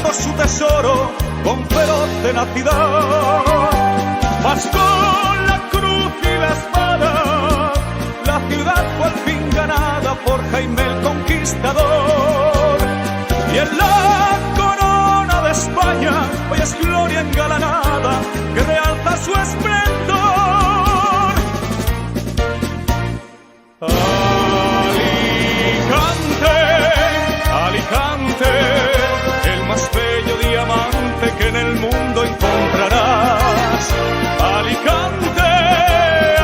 buscando su tesoro con feroz tenacidad. Mas con la cruz y la espada, la ciudad fue al fin ganada por Jaime el Conquistador. Y en la corona de España hoy es gloria engalanada que realza su esplendor. Alicante, el más bello diamante que en el mundo encontrarás. Alicante,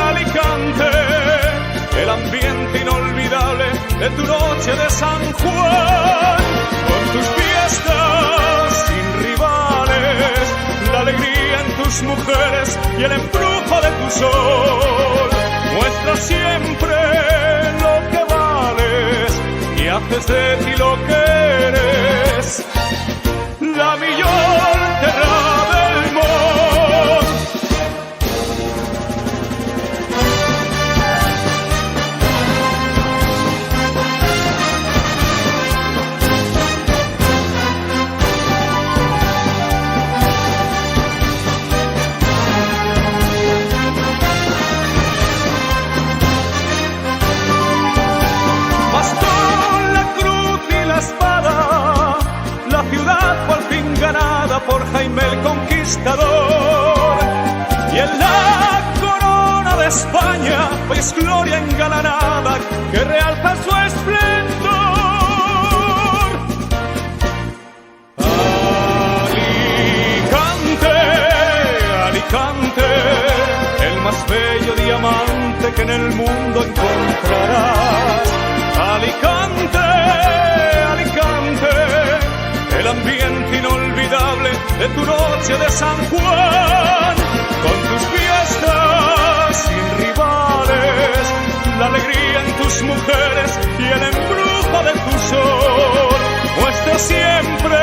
Alicante, el ambiente inolvidable de tu noche de San Juan. Con tus fiestas sin rivales, la alegría en tus mujeres y el embrujo de tu sol. Muestra siempre lo que vales y haces de ti lo que eres, la millor terra del món. Ganada por Jaime el Conquistador. Y en la corona de España hoy es gloria engalanada que realza su esplendor. Alicante, Alicante, el más bello diamante que en el mundo encontrarás. Alicante, Alicante, el ambiente inolvidable de tu noche de San Juan. Con tus fiestas sin rivales, la alegría en tus mujeres y el embrujo de tu sol. Muestra siempre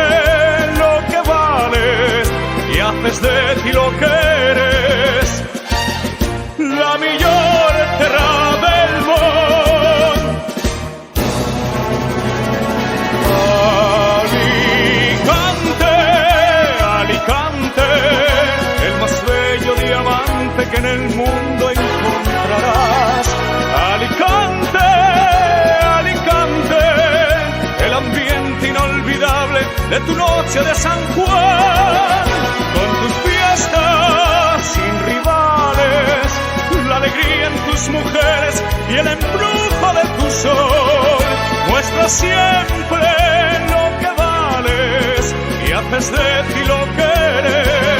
lo que vales y haces de ti lo que eres, la millor terra del món. El más bello diamante que en el mundo encontrarás. Alicante, Alicante, el ambiente inolvidable de tu noche de San Juan. Con tus fiestas sin rivales, la alegría en tus mujeres y el embrujo de tu sol. Muestra siempre lo que vales y haces de ti lo que eres,